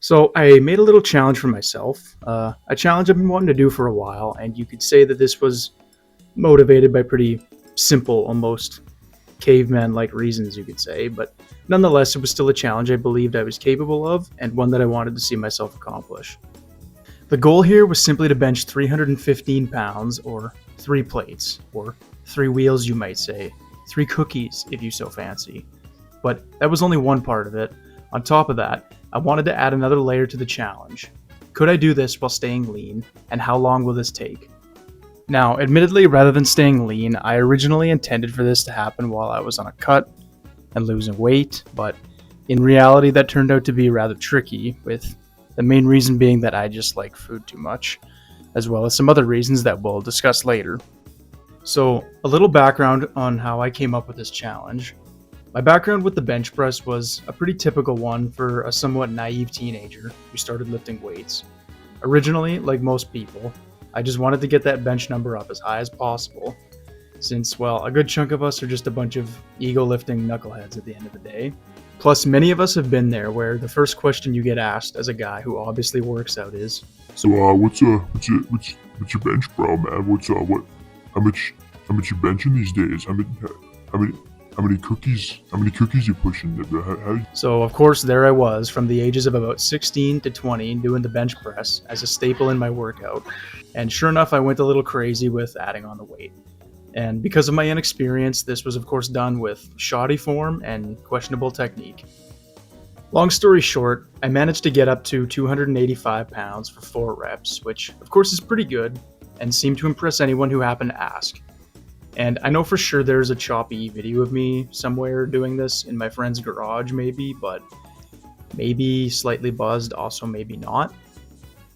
So I made a little challenge for myself, a challenge I've been wanting to do for a while, and you could say that this was motivated by pretty simple, almost caveman-like reasons, you could say, but nonetheless, it was still a challenge I believed I was capable of, and one that I wanted to see myself accomplish. The goal here was simply to bench 315 pounds, or 3 plates, or 3 wheels, you might say, 3 cookies, if you so fancy. But that was only one part of it. On top of that, I wanted to add another layer to the challenge. Could I do this while staying lean, and how long will this take? Now, admittedly, rather than staying lean, I originally intended for this to happen while I was on a cut and losing weight, but in reality, that turned out to be rather tricky, with the main reason being that I just like food too much, as well as some other reasons that we'll discuss later. So, a little background on how I came up with this challenge. My background with the bench press was a pretty typical one for a somewhat naive teenager who started lifting weights. Originally, like most people, I just wanted to get that bench number up as high as possible, since, well, a good chunk of us are just a bunch of ego-lifting knuckleheads at the end of the day. Plus, many of us have been there where the first question you get asked as a guy who obviously works out is, So, what's your bench, bro, man? How much you benching these days? How many, how many cookies you pushing? So, of course, there I was from the ages of about 16 to 20 doing the bench press as a staple in my workout. And sure enough, I went a little crazy with adding on the weight. And because of my inexperience, this was of course done with shoddy form and questionable technique. Long story short, I managed to get up to 285 pounds for 4 reps, which of course is pretty good and seemed to impress anyone who happened to ask. And I know for sure there's a choppy video of me somewhere doing this in my friend's garage maybe, but maybe slightly buzzed, also maybe not.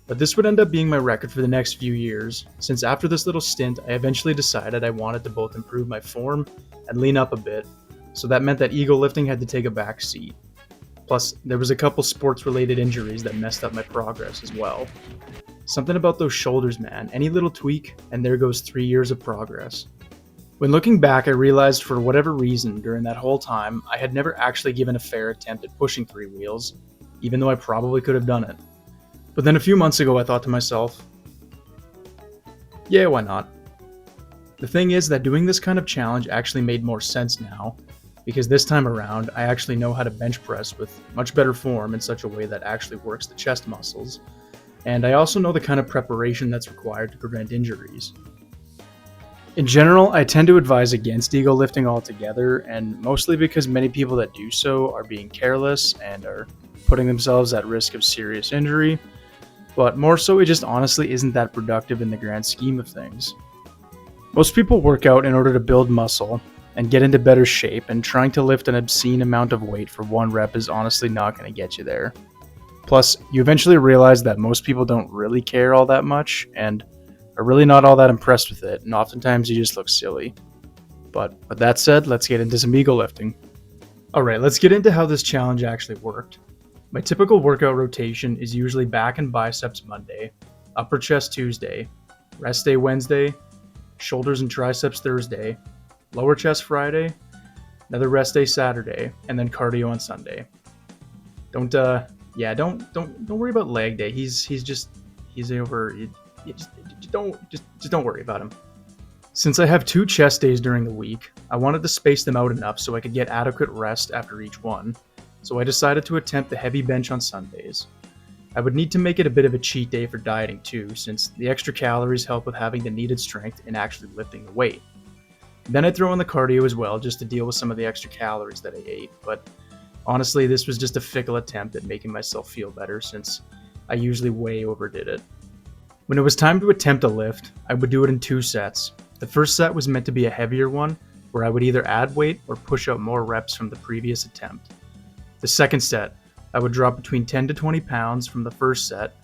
But this would end up being my record for the next few years, since after this little stint I eventually decided I wanted to both improve my form and lean up a bit, so that meant that ego lifting had to take a back seat. Plus, there was a couple sports related injuries that messed up my progress as well. Something about those shoulders, man, any little tweak and there goes 3 years of progress. When looking back, I realized for whatever reason during that whole time, I had never actually given a fair attempt at pushing 3 wheels, even though I probably could have done it. But then a few months ago, I thought to myself, yeah, why not? The thing is that doing this kind of challenge actually made more sense now, because this time around, I actually know how to bench press with much better form in such a way that actually works the chest muscles, and I also know the kind of preparation that's required to prevent injuries. In general, I tend to advise against ego lifting altogether, and mostly because many people that do so are being careless and are putting themselves at risk of serious injury, but more so it just honestly isn't that productive in the grand scheme of things. Most people work out in order to build muscle and get into better shape, and trying to lift an obscene amount of weight for 1 rep is honestly not going to get you there. Plus, you eventually realize that most people don't really care all that much, and are really not all that impressed with it, and oftentimes you just look silly. But with that said, let's get into some ego lifting. Alright, let's get into how this challenge actually worked. My typical workout rotation is usually back and biceps Monday, upper chest Tuesday, rest day Wednesday, shoulders and triceps Thursday, lower chest Friday, another rest day Saturday, and then cardio on Sunday. Don't worry about leg day. He's over. Just don't worry about him. Since I have 2 chest days during the week, I wanted to space them out enough so I could get adequate rest after each one, so I decided to attempt the heavy bench on Sundays. I would need to make it a bit of a cheat day for dieting too, since the extra calories help with having the needed strength in actually lifting the weight. Then I'd throw in the cardio as well just to deal with some of the extra calories that I ate, but honestly this was just a fickle attempt at making myself feel better since I usually way overdid it. When it was time to attempt a lift, I would do it in 2 sets. The first set was meant to be a heavier one, where I would either add weight or push out more reps from the previous attempt. The second set, I would drop between 10 to 20 pounds from the first set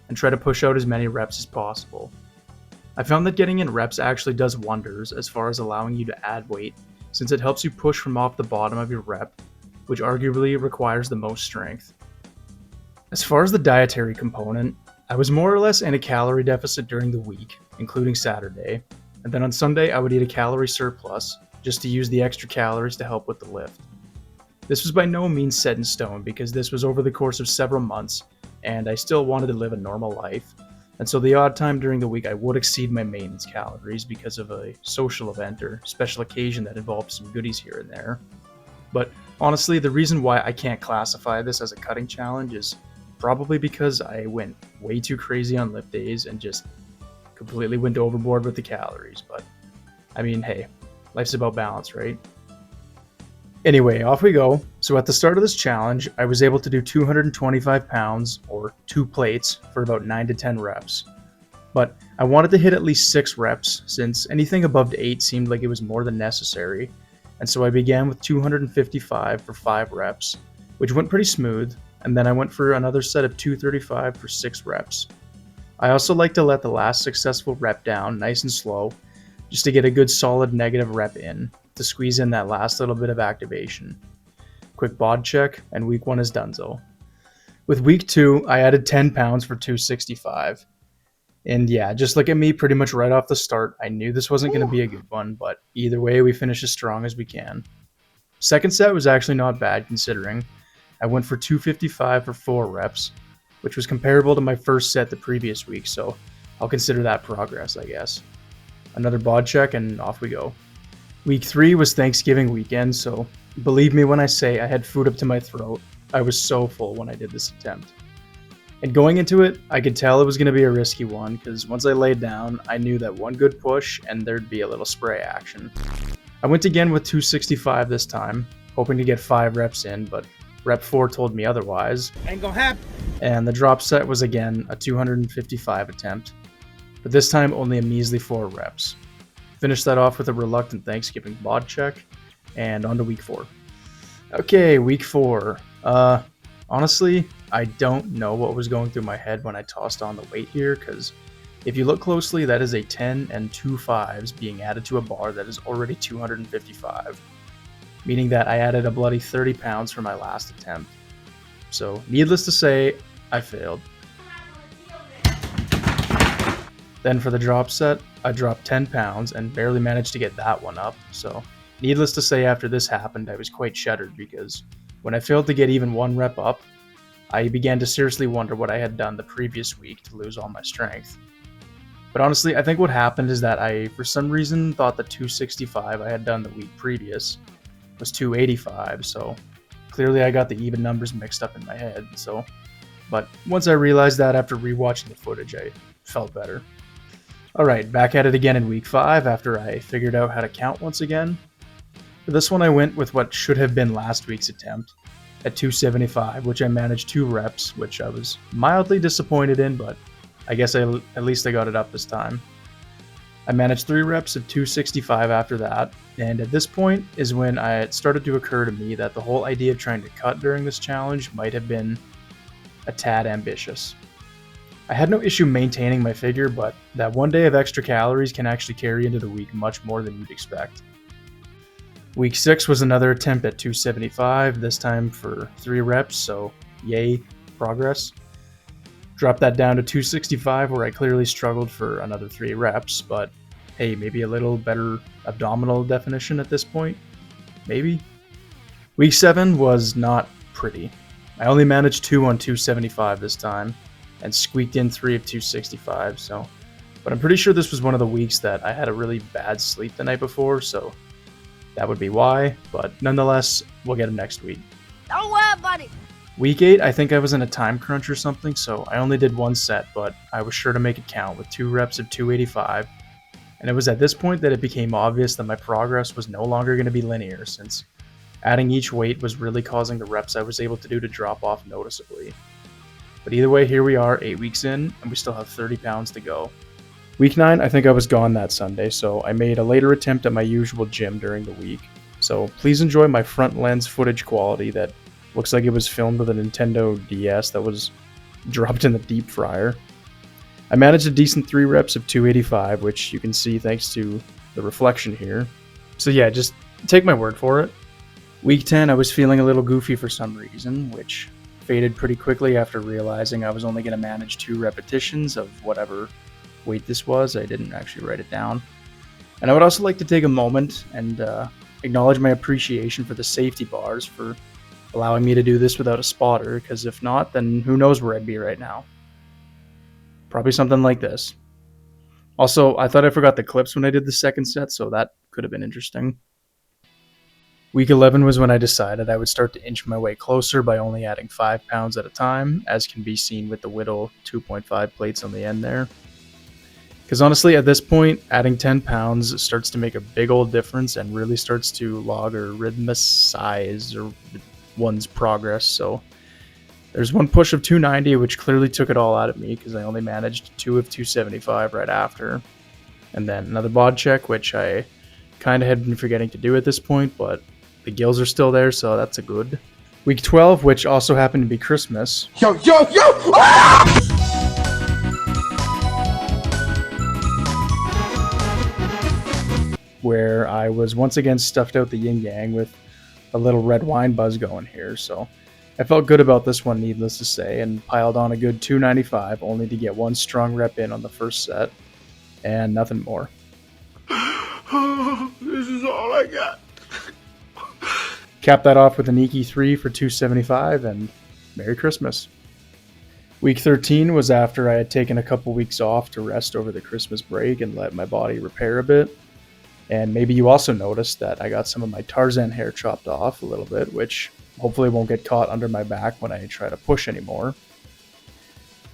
and try to push out as many reps as possible. I found that getting in reps actually does wonders as far as allowing you to add weight, since it helps you push from off the bottom of your rep, which arguably requires the most strength. As far as the dietary component, I was more or less in a calorie deficit during the week, including Saturday, and then on Sunday I would eat a calorie surplus, just to use the extra calories to help with the lift. This was by no means set in stone because this was over the course of several months, and I still wanted to live a normal life. And so the odd time during the week I would exceed my maintenance calories because of a social event or special occasion that involved some goodies here and there. But honestly, the reason why I can't classify this as a cutting challenge is probably because I went way too crazy on lip days and just completely went overboard with the calories. But I mean, hey, life's about balance, right? Anyway, off we go. So at the start of this challenge, I was able to do 225 pounds, or 2 plates, for about 9 to 10 reps. But I wanted to hit at least 6 reps, since anything above 8 seemed like it was more than necessary. And so I began with 255 for 5 reps, which went pretty smooth, and then I went for another set of 235 for 6 reps. I also like to let the last successful rep down nice and slow, just to get a good solid negative rep in, to squeeze in that last little bit of activation. Quick bod check, and week 1 is donezo. With week 2, I added 10 pounds for 265. And yeah, just look at me pretty much right off the start. I knew this wasn't going to be a good one, but either way, we finished as strong as we can. Second set was actually not bad considering. I went for 255 for 4 reps, which was comparable to my first set the previous week, so I'll consider that progress, I guess. Another bod check, and off we go. Week 3 was Thanksgiving weekend, so believe me when I say I had food up to my throat. I was so full when I did this attempt. And going into it, I could tell it was going to be a risky one, because once I laid down, I knew that one good push and there'd be a little spray action. I went again with 265 this time, hoping to get 5 reps in, but rep 4 told me otherwise. Ain't gonna happen. And the drop set was again a 255 attempt, but this time only a measly 4 reps. Finished that off with a reluctant Thanksgiving bod check, and on to week 4. Okay, week 4. Honestly, I don't know what was going through my head when I tossed on the weight here, because if you look closely, that is a 10 and 2 5s being added to a bar that is already 255, meaning that I added a bloody 30 pounds for my last attempt. So, needless to say, I failed. Then for the drop set, I dropped 10 pounds and barely managed to get that one up, so needless to say, after this happened, I was quite shattered because when I failed to get even 1 rep up, I began to seriously wonder what I had done the previous week to lose all my strength. But honestly, I think what happened is that I, for some reason, thought the 265 I had done the week previous was 285, so clearly I got the even numbers mixed up in my head, but once I realized that after rewatching the footage, I felt better. Alright, back at it again in week 5 after I figured out how to count once again. For this one I went with what should have been last week's attempt, at 275, which I managed 2 reps, which I was mildly disappointed in, but I guess at least I got it up this time. I managed 3 reps of 265 after that, and at this point is when it started to occur to me that the whole idea of trying to cut during this challenge might have been a tad ambitious. I had no issue maintaining my figure, but that one day of extra calories can actually carry into the week much more than you'd expect. Week 6 was another attempt at 275, this time for 3 reps, so yay, progress. Dropped that down to 265 where I clearly struggled for another 3 reps, but hey, maybe a little better abdominal definition at this point? Maybe? Week 7 was not pretty. I only managed 2 on 275 this time, and squeaked in 3 of 265, but I'm pretty sure this was one of the weeks that I had a really bad sleep the night before, so that would be why, but nonetheless, we'll get them next week. Don't worry about it. Week 8, I think I was in a time crunch or something, so I only did 1 set, but I was sure to make it count with 2 reps of 285, and it was at this point that it became obvious that my progress was no longer going to be linear, since adding each weight was really causing the reps I was able to do to drop off noticeably. But either way, here we are, 8 weeks in, and we still have 30 pounds to go. Week 9, I think I was gone that Sunday, so I made a later attempt at my usual gym during the week. So please enjoy my front lens footage quality that looks like it was filmed with a Nintendo DS that was dropped in the deep fryer. I managed a decent 3 reps of 285, which you can see thanks to the reflection here. So yeah, just take my word for it. Week 10, I was feeling a little goofy for some reason, which faded pretty quickly after realizing I was only going to manage 2 repetitions of whatever weight this was. I didn't actually write it down. And I would also like to take a moment and acknowledge my appreciation for the safety bars for allowing me to do this without a spotter, because if not, then who knows where I'd be right now. Probably something like this. Also, I thought I forgot the clips when I did the second set, so that could have been interesting. Week 11 was when I decided I would start to inch my way closer by only adding 5 pounds at a time, as can be seen with the Whittle 2.5 plates on the end there. Because honestly, at this point, adding 10 pounds starts to make a big old difference and really starts to logarithmicize one's progress. So there's one push of 290, which clearly took it all out of me because I only managed 2 of 275 right after. And then another bod check, which I kind of had been forgetting to do at this point, but the gills are still there, so that's a good. Week 12, which also happened to be Christmas. Yo! Ah! Where I was once again stuffed out the yin yang with a little red wine buzz going here, so I felt good about this one, needless to say, and piled on a good 295 only to get one strong rep in on the first set, and nothing more. This is all I got. Capped that off with an Iki 3 for 275, and Merry Christmas. Week 13 was after I had taken a couple weeks off to rest over the Christmas break and let my body repair a bit. And maybe you also noticed that I got some of my Tarzan hair chopped off a little bit, which hopefully won't get caught under my back when I try to push anymore.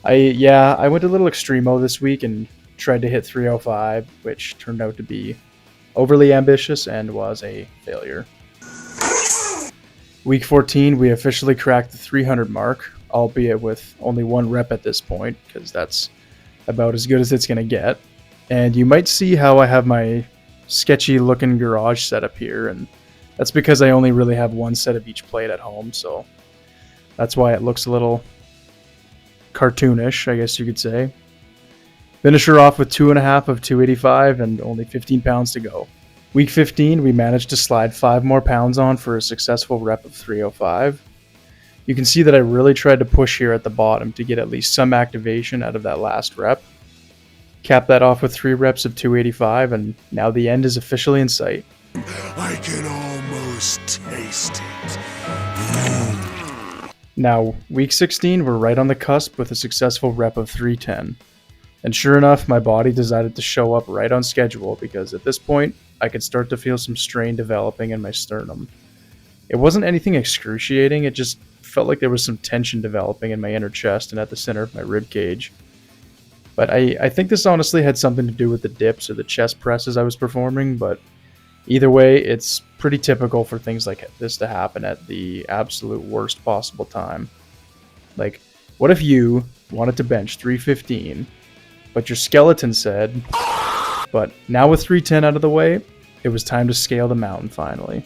I went a little extremo this week and tried to hit 305, which turned out to be overly ambitious and was a failure. Week 14, we officially cracked the 300 mark, albeit with only one rep at this point, because that's about as good as it's going to get. And you might see how I have my sketchy looking garage set up here, and that's because I only really have one set of each plate at home, so that's why it looks a little cartoonish, I guess you could say. Finisher off with 2.5 of 285 and only 15 pounds to go. Week 15, we managed to slide 5 more pounds on for a successful rep of 305. You can see that I really tried to push here at the bottom to get at least some activation out of that last rep. Cap that off with 3 reps of 285, and now the end is officially in sight. I can almost taste it. Now, week 16, we're right on the cusp with a successful rep of 310. And sure enough, my body decided to show up right on schedule because at this point, I could start to feel some strain developing in my sternum. It wasn't anything excruciating, it just felt like there was some tension developing in my inner chest and at the center of my rib cage. But I think this honestly had something to do with the dips or the chest presses I was performing, but either way, it's pretty typical for things like this to happen at the absolute worst possible time. Like, what if you wanted to bench 315, but your skeleton said, but now with 310 out of the way, it was time to scale the mountain finally.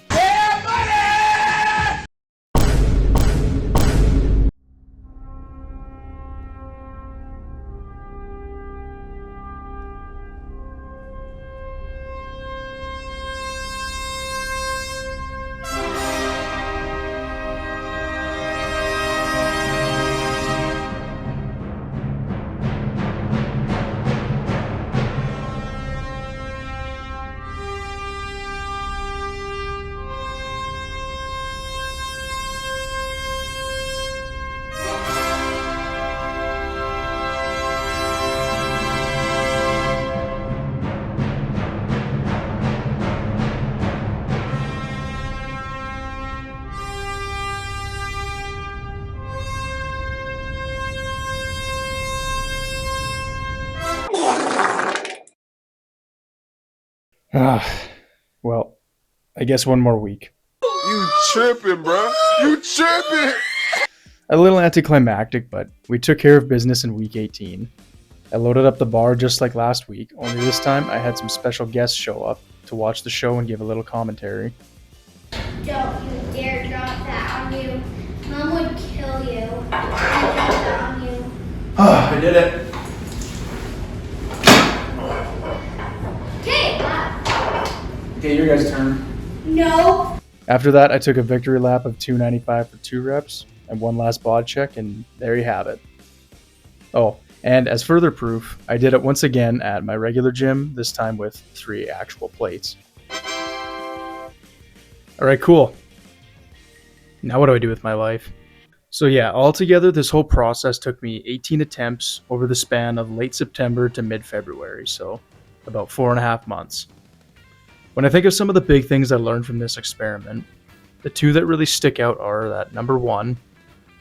Well, I guess one more week. You tripping, bro? You tripping? A little anticlimactic, but we took care of business in week 18. I loaded up the bar just like last week, only this time I had some special guests show up to watch the show and give a little commentary. Don't you dare drop that on you. Mom would kill you. Don't drop that on you. I did it. Okay, Okay, your guys' turn. no. After that, I took a victory lap of 295 for 2 reps and one last bod check, and there you have it. Oh, and as further proof, I did it once again at my regular gym, this time with 3 actual plates. Alright, cool. Now what do I do with my life? So yeah, altogether this whole process took me 18 attempts over the span of late September to mid-February, so about 4.5 months. When I think of some of the big things I learned from this experiment, the two that really stick out are that number one,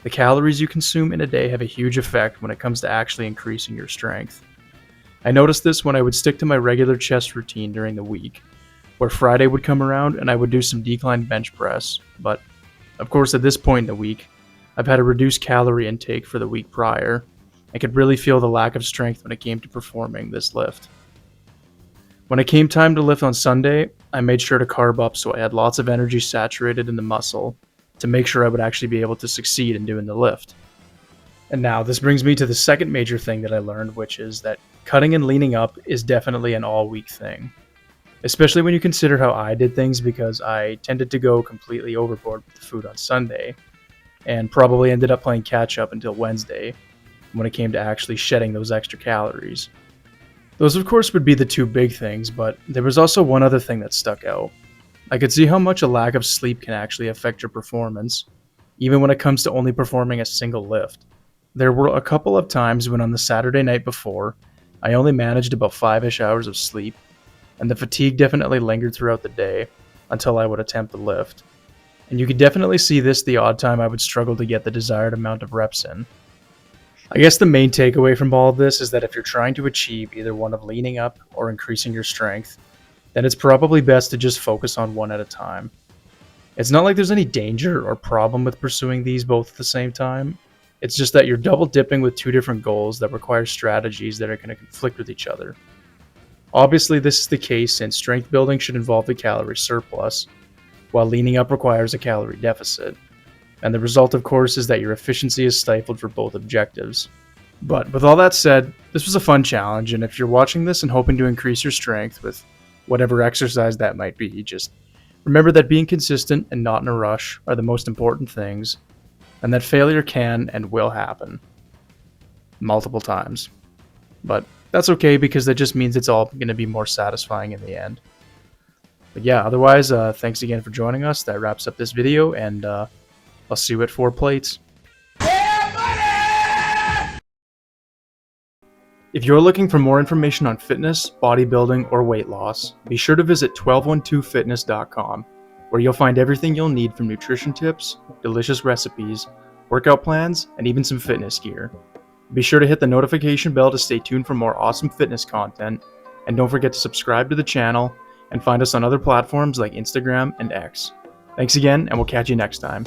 the calories you consume in a day have a huge effect when it comes to actually increasing your strength. I noticed this when I would stick to my regular chest routine during the week, where Friday would come around and I would do some decline bench press, but of course at this point in the week, I've had a reduced calorie intake for the week prior. I could really feel the lack of strength when it came to performing this lift. When it came time to lift on Sunday, I made sure to carb up so I had lots of energy saturated in the muscle to make sure I would actually be able to succeed in doing the lift. And now this brings me to the second major thing that I learned, which is that cutting and leaning up is definitely an all-week thing. Especially when you consider how I did things, because I tended to go completely overboard with the food on Sunday and probably ended up playing catch up until Wednesday when it came to actually shedding those extra calories. Those of course would be the two big things, but there was also one other thing that stuck out. I could see how much a lack of sleep can actually affect your performance, even when it comes to only performing a single lift. There were a couple of times when on the Saturday night before, I only managed about 5-ish hours of sleep, and the fatigue definitely lingered throughout the day until I would attempt the lift. And you could definitely see this the odd time I would struggle to get the desired amount of reps in. I guess the main takeaway from all of this is that if you're trying to achieve either one of leaning up or increasing your strength, then it's probably best to just focus on one at a time. It's not like there's any danger or problem with pursuing these both at the same time. It's just that you're double dipping with two different goals that require strategies that are going to conflict with each other. Obviously, this is the case since strength building should involve a calorie surplus, while leaning up requires a calorie deficit. And the result, of course, is that your efficiency is stifled for both objectives. But with all that said, this was a fun challenge, and if you're watching this and hoping to increase your strength with whatever exercise that might be, just remember that being consistent and not in a rush are the most important things, and that failure can and will happen. Multiple times. But that's okay, because that just means it's all going to be more satisfying in the end. But yeah, otherwise, thanks again for joining us. That wraps up this video, and I'll see you at 4 plates. If you're looking for more information on fitness, bodybuilding, or weight loss, be sure to visit 1212fitness.com, where you'll find everything you'll need from nutrition tips, delicious recipes, workout plans, and even some fitness gear. Be sure to hit the notification bell to stay tuned for more awesome fitness content, and don't forget to subscribe to the channel and find us on other platforms like Instagram and X. Thanks again, and we'll catch you next time.